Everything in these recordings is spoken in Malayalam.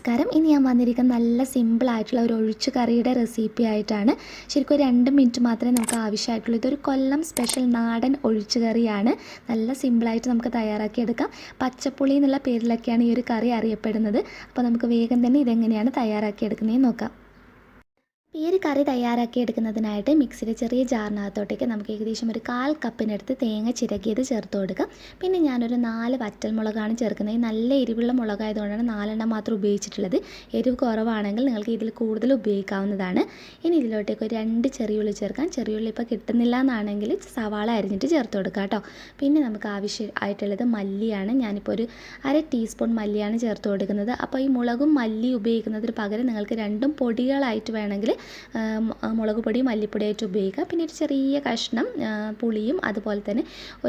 നമസ്കാരം. ഇനി ഞാൻ വന്നിരിക്കുന്ന നല്ല സിമ്പിളായിട്ടുള്ള ഒരു ഒഴിച്ച് കറിയുടെ റെസിപ്പി ആയിട്ടാണ്. ശരിക്കും ഒരു 2 മിനിറ്റ് മാത്രമേ നമുക്ക് ആവശ്യമായിട്ടുള്ളൂ. ഇതൊരു കൊല്ലം സ്പെഷ്യൽ നാടൻ ഒഴിച്ച് കറിയാണ്. നല്ല സിമ്പിളായിട്ട് നമുക്ക് തയ്യാറാക്കിയെടുക്കാം. പച്ചപ്പുളി എന്നുള്ള പേരിലൊക്കെയാണ് ഈ ഒരു കറി അറിയപ്പെടുന്നത്. അപ്പോൾ നമുക്ക് വേഗം തന്നെ ഇതെങ്ങനെയാണ് തയ്യാറാക്കിയെടുക്കുന്നതെന്ന് നോക്കാം. ഈ ഒരു കറി തയ്യാറാക്കി എടുക്കുന്നതിനായിട്ട് മിക്സിയുടെ ചെറിയ ജാറിനകത്തോട്ടേക്ക് നമുക്ക് ഏകദേശം ഒരു 1/4 കപ്പിനടുത്ത് തേങ്ങ ചിരകിയത് ചേർത്ത് കൊടുക്കാം. പിന്നെ ഞാനൊരു 4 വറ്റൽമുളകാണ് ചേർക്കുന്നത്. നല്ല എരിവുള്ള മുളകായതുകൊണ്ടാണ് 4 എണ്ണം മാത്രം ഉപയോഗിച്ചിട്ടുള്ളത്. എരിവ് കുറവാണെങ്കിൽ നിങ്ങൾക്ക് ഇതിൽ കൂടുതൽ ഉപയോഗിക്കാവുന്നതാണ്. ഇനി ഇതിലോട്ടേക്ക് ഒരു 2 ചെറിയുള്ളി ചേർക്കാം. ചെറിയുള്ളി ഇപ്പോൾ കിട്ടുന്നില്ല എന്നാണെങ്കിൽ സവാള അരിഞ്ഞിട്ട് ചേർത്ത് കൊടുക്കാം കേട്ടോ. പിന്നെ നമുക്ക് ആവശ്യമായിട്ടുള്ളത് മല്ലിയാണ്. ഞാനിപ്പോൾ ഒരു 1/2 ടീസ്പൂൺ മല്ലിയാണ് ചേർത്ത് കൊടുക്കുന്നത്. അപ്പോൾ ഈ മുളകും മല്ലി ഉപയോഗിക്കുന്നതിന് പകരം നിങ്ങൾക്ക് രണ്ടും പൊടികളായിട്ട് വേണമെങ്കിൽ മുളക് പൊടി മല്ലിപ്പൊടിയായിട്ട് ഉപയോഗിക്കുക. പിന്നെ ഒരു ചെറിയ കഷ്ണം പുളിയും അതുപോലെ തന്നെ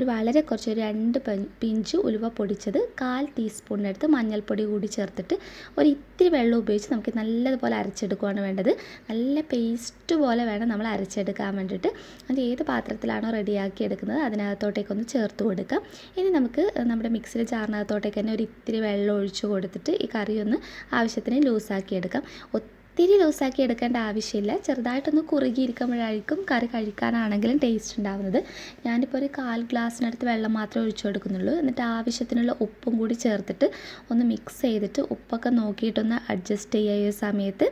വളരെ കുറച്ച് ഒരു 2 പിഞ്ച് ഉലുവ പൊടിച്ചത് 1/4 ടീസ്പൂണിനടുത്ത് മഞ്ഞൾപ്പൊടി കൂടി ചേർത്തിട്ട് ഒരു ഇത്തിരി വെള്ളം ഉപയോഗിച്ച് നമുക്ക് നല്ലതുപോലെ അരച്ചെടുക്കുകയാണ് വേണ്ടത്. നല്ല പേസ്റ്റ് പോലെ വേണം നമ്മൾ അരച്ചെടുക്കാൻ വേണ്ടിയിട്ട്. അത് ഏത് പാത്രത്തിലാണോ റെഡിയാക്കി എടുക്കുന്നത് അതിനകത്തോട്ടേക്കൊന്ന് ചേർത്ത് കൊടുക്കാം. ഇനി നമുക്ക് നമ്മുടെ മിക്സിയുടെ ജാറിനകത്തോട്ടേക്ക് തന്നെ ഒരു ഇത്തിരി വെള്ളം ഒഴിച്ച് കൊടുത്തിട്ട് ഈ കറി ഒന്ന് ആവശ്യത്തിന് ലൂസാക്കി എടുക്കാം. ഒത്തിരി ലൂസാക്കി എടുക്കേണ്ട ആവശ്യമില്ല. ചെറുതായിട്ടൊന്ന് കുറുകിയിരിക്കുമ്പോഴായിരിക്കും കറി കഴിക്കാനാണെങ്കിലും ടേസ്റ്റ് ഉണ്ടാവുന്നത്. ഞാനിപ്പോൾ ഒരു 1/4 ഗ്ലാസ്സിനടുത്ത് വെള്ളം മാത്രമേ ഒഴിച്ചു കൊടുക്കുന്നുള്ളൂ. എന്നിട്ട് ആവശ്യത്തിനുള്ള ഉപ്പും കൂടി ചേർത്തിട്ട് ഒന്ന് മിക്സ് ചെയ്തിട്ട് ഉപ്പൊക്കെ നോക്കിയിട്ടൊന്ന് അഡ്ജസ്റ്റ് ചെയ്യുക ഈ സമയത്ത്.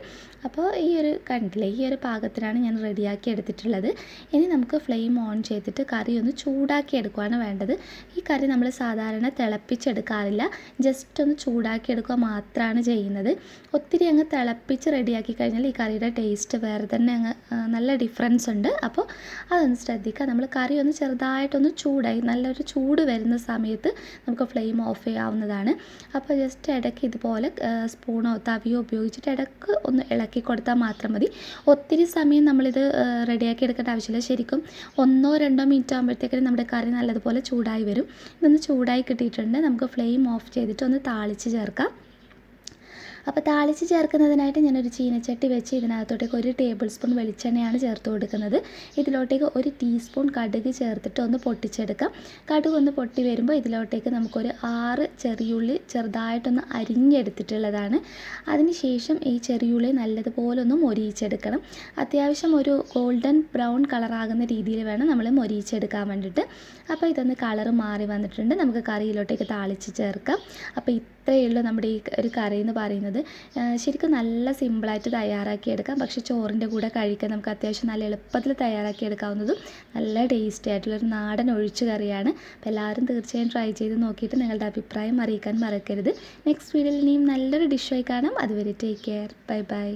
അപ്പോൾ ഈ ഒരു കണ്ടില്ലേ, ഈ ഒരു പാകത്തിനാണ് ഞാൻ റെഡിയാക്കി എടുത്തിട്ടുള്ളത്. ഇനി നമുക്ക് ഫ്ലെയിം ഓൺ ചെയ്തിട്ട് കറി ഒന്ന് ചൂടാക്കി എടുക്കുകയാണ് വേണ്ടത്. ഈ കറി നമ്മൾ സാധാരണ തിളപ്പിച്ചെടുക്കാറില്ല, ജസ്റ്റ് ഒന്ന് ചൂടാക്കി എടുക്കുക മാത്രമാണ് ചെയ്യുന്നത്. ഒത്തിരി അങ്ങ് തിളപ്പിച്ച് റെഡിയാക്കി കഴിഞ്ഞാൽ ഈ കറിയുടെ ടേസ്റ്റ് വേറെ തന്നെ അങ്ങ് നല്ല ഡിഫറൻസ് ഉണ്ട്. അപ്പോൾ അതൊന്ന് ശ്രദ്ധിക്കുക. നമ്മൾ കറി ഒന്ന് ചെറുതായിട്ടൊന്ന് ചൂടായി നല്ലൊരു ചൂട് വരുന്ന സമയത്ത് നമുക്ക് ഫ്ലെയിം ഓഫ് ചെയ്യാവുന്നതാണ്. അപ്പോൾ ജസ്റ്റ് ഇടയ്ക്ക് ഇതുപോലെ സ്പൂണോ തവിയോ ഉപയോഗിച്ചിട്ട് ഇടയ്ക്ക് ഒന്ന് ഇളക്കി കൊടുത്താൽ മാത്രം മതി. ഒത്തിരി സമയം നമ്മളിത് റെഡിയാക്കി എടുക്കേണ്ട ആവശ്യമില്ല. ശരിക്കും 1-2 മിനിറ്റ് ആകുമ്പോഴത്തേക്കും നമ്മുടെ കറി നല്ലതുപോലെ ചൂടായി വരും. ഇതൊന്ന് ചൂടായി കിട്ടിയിട്ടുണ്ട്. നമുക്ക് ഫ്ലെയിം ഓഫ് ചെയ്തിട്ട് ഒന്ന് താളിച്ച് ചേർക്കാം. അപ്പോൾ താളിച്ച് ചേർക്കുന്നതിനായിട്ട് ഞാനൊരു ചീനച്ചട്ടി വെച്ച് ഇതിനകത്തോട്ടേക്ക് 1 ടേബിൾ സ്പൂൺ വെളിച്ചെണ്ണയാണ് ചേർത്ത് കൊടുക്കുന്നത്. ഇതിലോട്ടേക്ക് 1 ടീസ്പൂൺ കടുക് ചേർത്തിട്ട് ഒന്ന് പൊട്ടിച്ചെടുക്കാം. കടുക് ഒന്ന് പൊട്ടി വരുമ്പോൾ ഇതിലോട്ടേക്ക് നമുക്കൊരു 6 ചെറിയുള്ളി ചെറുതായിട്ടൊന്ന് അരിഞ്ഞെടുത്തിട്ടുള്ളതാണ്. അതിനുശേഷം ഈ ചെറിയുള്ളി നല്ലതുപോലെ ഒന്ന് മൊരിയിച്ചെടുക്കണം. അത്യാവശ്യം ഒരു ഗോൾഡൻ ബ്രൗൺ കളറാകുന്ന രീതിയിൽ വേണം നമ്മൾ മൊരിയിച്ചെടുക്കാൻ വേണ്ടിയിട്ട്. അപ്പോൾ ഇതൊന്ന് കളറ് മാറി വന്നിട്ടുണ്ട്. നമുക്ക് കറിയിലോട്ടേക്ക് താളിച്ച് ചേർക്കാം. അപ്പോൾ ഇത്രയേ ഉള്ളൂ നമ്മുടെ ഈ ഒരു കറി എന്ന് പറയുന്നത്. ശരിക്കും നല്ല സിമ്പിളായിട്ട് തയ്യാറാക്കിയെടുക്കാം. പക്ഷേ ചോറിൻ്റെ കൂടെ കഴിക്കാൻ നമുക്ക് അത്യാവശ്യം നല്ല എളുപ്പത്തിൽ തയ്യാറാക്കിയെടുക്കാവുന്നതും നല്ല ടേസ്റ്റി ആയിട്ടുള്ളൊരു നാടൻ ഒഴിച്ച് കറിയാണ്. അപ്പോൾ എല്ലാവരും തീർച്ചയായും ട്രൈ ചെയ്ത് നോക്കിയിട്ട് നിങ്ങളുടെ അഭിപ്രായം അറിയിക്കാൻ മറക്കരുത്. നെക്സ്റ്റ് വീഡിയോയിൽ ഇനിയും നല്ലൊരു ഡിഷായി കാണാം. അതുവരെ ടേക്ക് കെയർ. Bye bye.